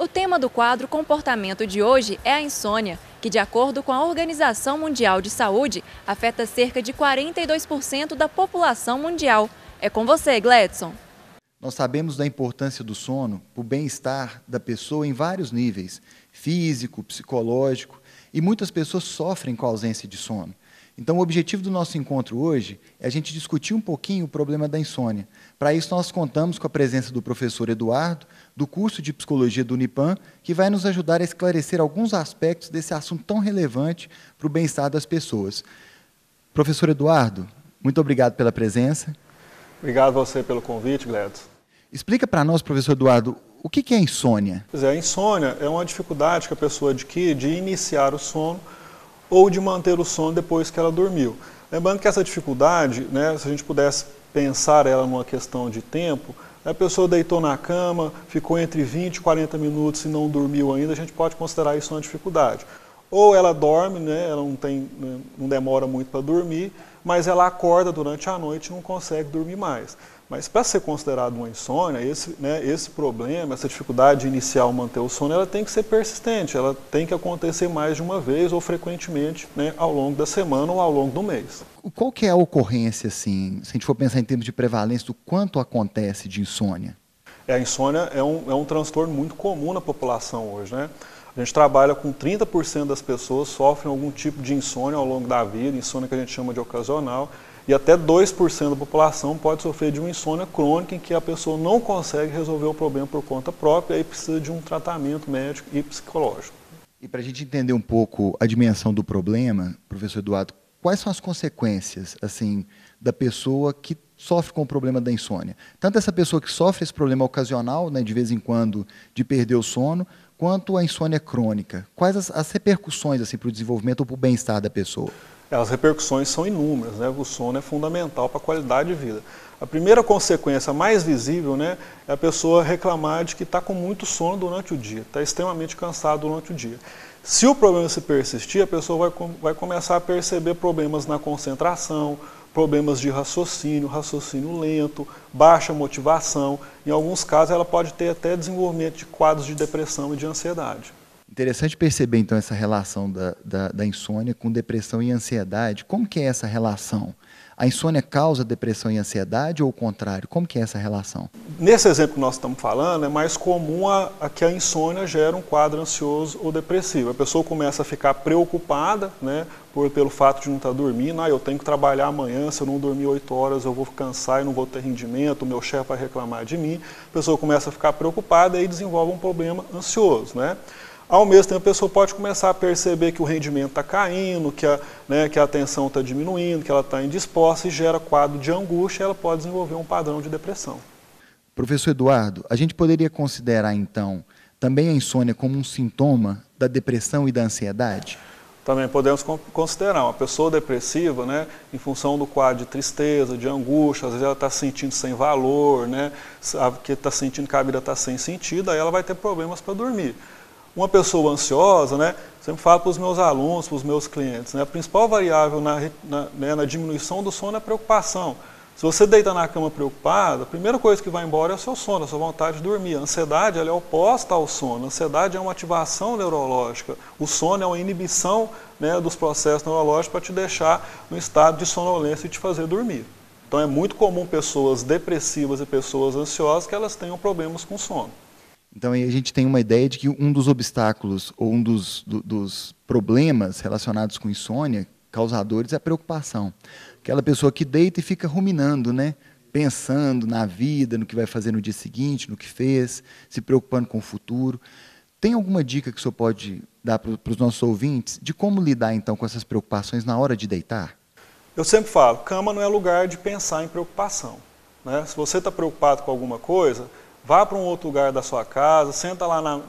O tema do quadro Comportamento de hoje é a insônia, que, de acordo com a Organização Mundial de Saúde, afeta cerca de 42% da população mundial. É com você, Gledson. Nós sabemos da importância do sono para o bem-estar da pessoa em vários níveis, físico, psicológico, e muitas pessoas sofrem com a ausência de sono. Então, o objetivo do nosso encontro hoje é a gente discutir um pouquinho o problema da insônia. Para isso, nós contamos com a presença do professor Eduardo, do curso de Psicologia do Unipam, que vai nos ajudar a esclarecer alguns aspectos desse assunto tão relevante para o bem-estar das pessoas. Professor Eduardo, muito obrigado pela presença. Obrigado a você pelo convite, Gledson. Explica para nós, professor Eduardo, o que é a insônia? Pois é, a insônia é uma dificuldade que a pessoa adquire de iniciar o sono ou de manter o sono depois que ela dormiu. Lembrando que essa dificuldade, né, se a gente pudesse pensar ela numa questão de tempo, a pessoa deitou na cama, ficou entre 20 e 40 minutos e não dormiu ainda, a gente pode considerar isso uma dificuldade. Ou ela dorme, né, ela não demora muito para dormir, mas ela acorda durante a noite e não consegue dormir mais. Mas para ser considerado uma insônia, esse problema, essa dificuldade inicial manter o sono, ela tem que ser persistente, ela tem que acontecer mais de uma vez ou frequentemente, né, ao longo da semana ou ao longo do mês. Qual que é a ocorrência, assim, se a gente for pensar em termos de prevalência, do quanto acontece de insônia? A insônia é um transtorno muito comum na população hoje, né? A gente trabalha com 30% das pessoas sofrem algum tipo de insônia ao longo da vida, insônia que a gente chama de ocasional, e até 2% da população pode sofrer de uma insônia crônica em que a pessoa não consegue resolver o problema por conta própria e precisa de um tratamento médico e psicológico. E para a gente entender um pouco a dimensão do problema, professor Eduardo, quais são as consequências, assim, da pessoa que sofre com o problema da insônia? Tanto essa pessoa que sofre esse problema ocasional, né, de vez em quando, de perder o sono, quanto a insônia crônica. Quais as repercussões, assim, para o desenvolvimento ou para o bem-estar da pessoa? As repercussões são inúmeras, né? O sono é fundamental para a qualidade de vida. A primeira consequência mais visível, né, é a pessoa reclamar de que está com muito sono durante o dia, está extremamente cansado durante o dia. Se o problema se persistir, a pessoa vai começar a perceber problemas na concentração, problemas de raciocínio lento, baixa motivação. Em alguns casos, ela pode ter até desenvolvimento de quadros de depressão e de ansiedade. Interessante perceber, então, essa relação da insônia com depressão e ansiedade. Como que é essa relação? A insônia causa depressão e ansiedade ou o contrário? Como que é essa relação? Nesse exemplo que nós estamos falando, é mais comum que a insônia gera um quadro ansioso ou depressivo. A pessoa começa a ficar preocupada, né, pelo fato de não estar dormindo. Eu tenho que trabalhar amanhã, se eu não dormir 8 horas eu vou cansar e não vou ter rendimento, o meu chefe vai reclamar de mim. A pessoa começa a ficar preocupada e desenvolve um problema ansioso, né? Ao mesmo tempo, a pessoa pode começar a perceber que o rendimento está caindo, que a atenção está diminuindo, que ela está indisposta e gera quadro de angústia e ela pode desenvolver um padrão de depressão. Professor Eduardo, a gente poderia considerar, então, também a insônia como um sintoma da depressão e da ansiedade? Também podemos considerar uma pessoa depressiva, né, em função do quadro de tristeza, de angústia, às vezes ela está se sentindo sem valor, né, que está sentindo que a vida está sem sentido, aí ela vai ter problemas para dormir. Uma pessoa ansiosa, né, sempre falo para os meus alunos, para os meus clientes, né, a principal variável na diminuição do sono é a preocupação. Se você deita na cama preocupado, a primeira coisa que vai embora é o seu sono, a sua vontade de dormir. A ansiedade ela é oposta ao sono. A ansiedade é uma ativação neurológica. O sono é uma inibição, né, dos processos neurológicos para te deixar no estado de sonolência e te fazer dormir. Então é muito comum pessoas depressivas e pessoas ansiosas que elas tenham problemas com sono. Então aí a gente tem uma ideia de que um dos obstáculos ou um dos problemas relacionados com insônia causadores é a preocupação. Aquela pessoa que deita e fica ruminando, né? Pensando na vida, no que vai fazer no dia seguinte, no que fez, se preocupando com o futuro. Tem alguma dica que o senhor pode dar para os nossos ouvintes de como lidar então com essas preocupações na hora de deitar? Eu sempre falo, cama não é lugar de pensar em preocupação, né? Se você está preocupado com alguma coisa, vá para um outro lugar da sua casa, senta lá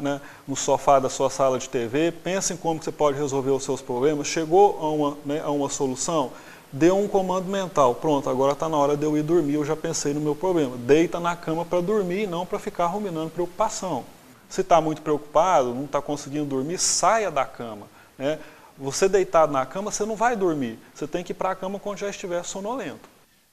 no sofá da sua sala de TV, pensa em como você pode resolver os seus problemas. Chegou a uma solução? Dê um comando mental. Pronto, agora está na hora de eu ir dormir, eu já pensei no meu problema. Deita na cama para dormir e não para ficar ruminando preocupação. Se está muito preocupado, não está conseguindo dormir, saia da cama, né? Você deitado na cama, você não vai dormir. Você tem que ir para a cama quando já estiver sonolento.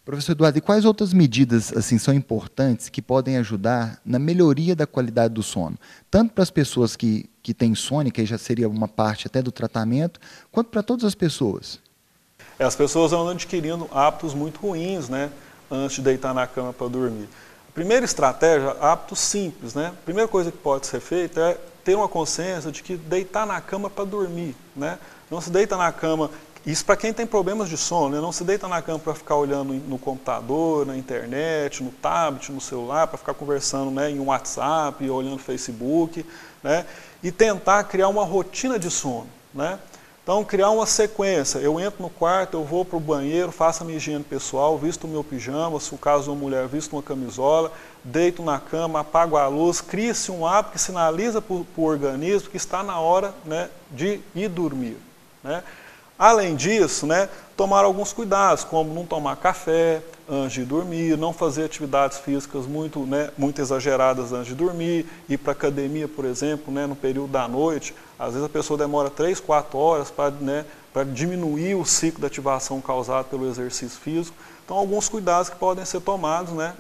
Professor Eduardo, e quais outras medidas assim são importantes que podem ajudar na melhoria da qualidade do sono? Tanto para as pessoas que têm insônia, que aí já seria uma parte até do tratamento, quanto para todas as pessoas? As pessoas andam adquirindo hábitos muito ruins, né, antes de deitar na cama para dormir. A primeira estratégia, hábitos simples, né? A primeira coisa que pode ser feita é ter uma consciência de que deitar na cama para dormir, né? Não se deita na cama, isso para quem tem problemas de sono, né? Não se deita na cama para ficar olhando no computador, na internet, no tablet, no celular, para ficar conversando, né, em um WhatsApp, olhando Facebook, né? E tentar criar uma rotina de sono, né? Então, criar uma sequência. Eu entro no quarto, eu vou para o banheiro, faço a minha higiene pessoal, visto o meu pijama, se o caso de uma mulher, visto uma camisola, deito na cama, apago a luz, cria-se um hábito que sinaliza para o organismo que está na hora, né, de ir dormir, né? Além disso, né, tomar alguns cuidados, como não tomar café antes de dormir, não fazer atividades físicas muito exageradas antes de dormir, ir para a academia, por exemplo, né, no período da noite. Às vezes a pessoa demora 3, 4 horas para diminuir o ciclo de ativação causado pelo exercício físico. Então, alguns cuidados que podem ser tomados, né,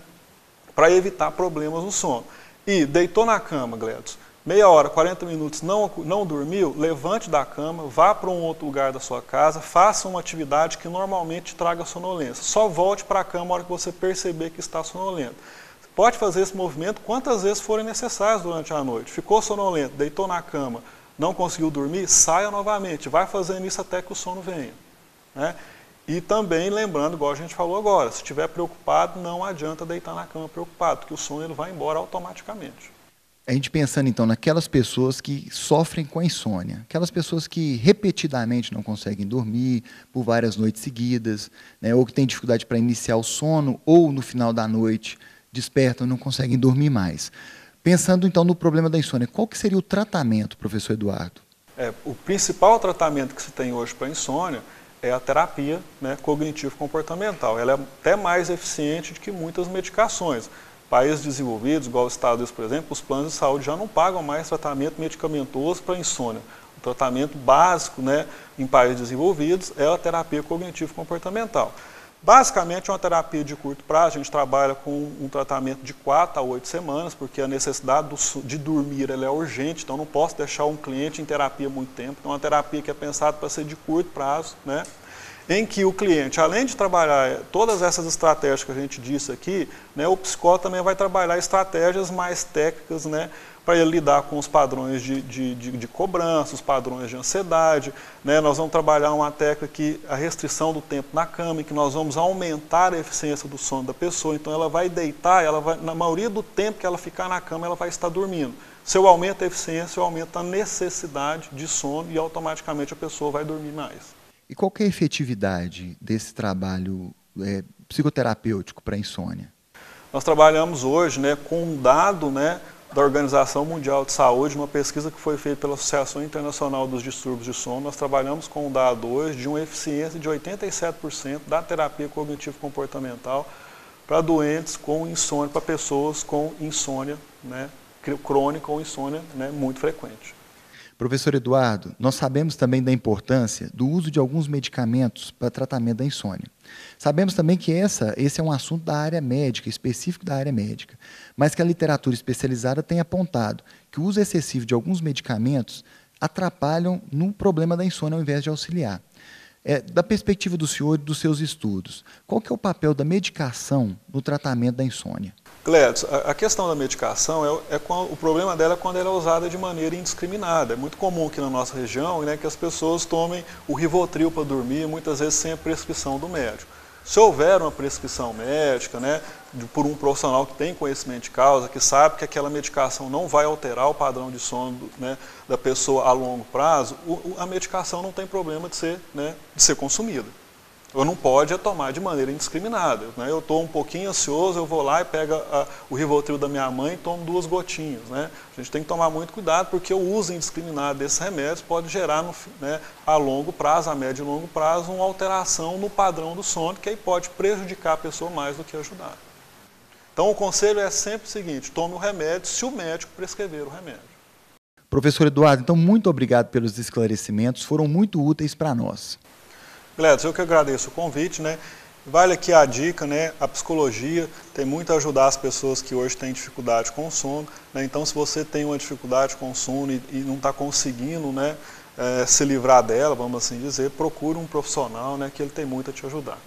para evitar problemas no sono. E deitou na cama, Gledson, meia hora, 40 minutos, não dormiu, levante da cama, vá para um outro lugar da sua casa, faça uma atividade que normalmente traga sonolência. Só volte para a cama na hora que você perceber que está sonolento. Pode fazer esse movimento quantas vezes forem necessárias durante a noite. Ficou sonolento, deitou na cama, não conseguiu dormir, saia novamente, vai fazendo isso até que o sono venha, né? E também lembrando, igual a gente falou agora, se estiver preocupado, não adianta deitar na cama preocupado, porque o sono ele vai embora automaticamente. A gente pensando então naquelas pessoas que sofrem com a insônia, aquelas pessoas que repetidamente não conseguem dormir por várias noites seguidas, né, ou que têm dificuldade para iniciar o sono, ou no final da noite despertam e não conseguem dormir mais. Pensando então no problema da insônia, qual que seria o tratamento, professor Eduardo? O principal tratamento que se tem hoje para a insônia é a terapia, né, cognitivo-comportamental. Ela é até mais eficiente do que muitas medicações. Países desenvolvidos, igual os Estados Unidos, por exemplo, os planos de saúde já não pagam mais tratamento medicamentoso para insônia. O tratamento básico, né, em países desenvolvidos é a terapia cognitivo-comportamental. Basicamente é uma terapia de curto prazo, a gente trabalha com um tratamento de 4 a 8 semanas, porque a necessidade de dormir ela é urgente, então não posso deixar um cliente em terapia muito tempo. Então é uma terapia que é pensada para ser de curto prazo, né? Em que o cliente, além de trabalhar todas essas estratégias que a gente disse aqui, né, o psicólogo também vai trabalhar estratégias mais técnicas, né, para ele lidar com os padrões de cobrança, os padrões de ansiedade, né. Nós vamos trabalhar uma técnica que a restrição do tempo na cama, em que nós vamos aumentar a eficiência do sono da pessoa. Então ela vai deitar, na maioria do tempo que ela ficar na cama, ela vai estar dormindo. Se eu aumento a eficiência, eu aumento a necessidade de sono e automaticamente a pessoa vai dormir mais. E qual que é a efetividade desse trabalho psicoterapêutico para a insônia? Nós trabalhamos hoje, né, com um dado, né, da Organização Mundial de Saúde, uma pesquisa que foi feita pela Associação Internacional dos Distúrbios de Sono. Nós trabalhamos com um dado hoje de uma eficiência de 87% da terapia cognitivo-comportamental para doentes com insônia, para pessoas com insônia, né, crônica ou insônia, né, muito frequente. Professor Eduardo, nós sabemos também da importância do uso de alguns medicamentos para tratamento da insônia. Sabemos também que esse é um assunto da área médica, específico da área médica, mas que a literatura especializada tem apontado que o uso excessivo de alguns medicamentos atrapalham no problema da insônia ao invés de auxiliar. Da perspectiva do senhor e dos seus estudos, qual que é o papel da medicação no tratamento da insônia? Gledson, a questão da medicação, o problema dela é quando ela é usada de maneira indiscriminada. É muito comum aqui na nossa região, né, que as pessoas tomem o Rivotril para dormir, muitas vezes sem a prescrição do médico. Se houver uma prescrição médica, né, por um profissional que tem conhecimento de causa, que sabe que aquela medicação não vai alterar o padrão de sono, né, da pessoa a longo prazo, a medicação não tem problema de ser consumida. Eu não pode tomar de maneira indiscriminada, né? Eu estou um pouquinho ansioso, eu vou lá e pego o Rivotril da minha mãe e tomo 2 gotinhas, né? A gente tem que tomar muito cuidado, porque o uso indiscriminado desses remédios pode gerar, né, a longo prazo, a médio e longo prazo, uma alteração no padrão do sono, que aí pode prejudicar a pessoa mais do que ajudar. Então o conselho é sempre o seguinte: tome o remédio se o médico prescrever o remédio. Professor Eduardo, então muito obrigado pelos esclarecimentos, foram muito úteis para nós. Gledson, eu que agradeço o convite, né? Vale aqui a dica, né? A psicologia tem muito a ajudar as pessoas que hoje têm dificuldade com o sono, né? Então, se você tem uma dificuldade com o sono e não está conseguindo, né, se livrar dela, vamos assim dizer, procure um profissional, né, que ele tem muito a te ajudar.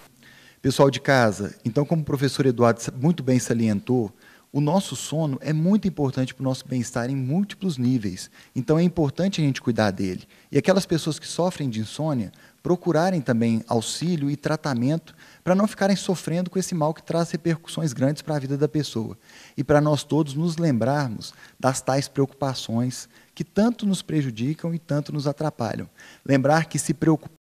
Pessoal de casa, então, como o professor Eduardo muito bem salientou, o nosso sono é muito importante para o nosso bem-estar em múltiplos níveis. Então, é importante a gente cuidar dele. E aquelas pessoas que sofrem de insônia, procurarem também auxílio e tratamento para não ficarem sofrendo com esse mal que traz repercussões grandes para a vida da pessoa. E para nós todos nos lembrarmos das tais preocupações que tanto nos prejudicam e tanto nos atrapalham. Lembrar que se preocupar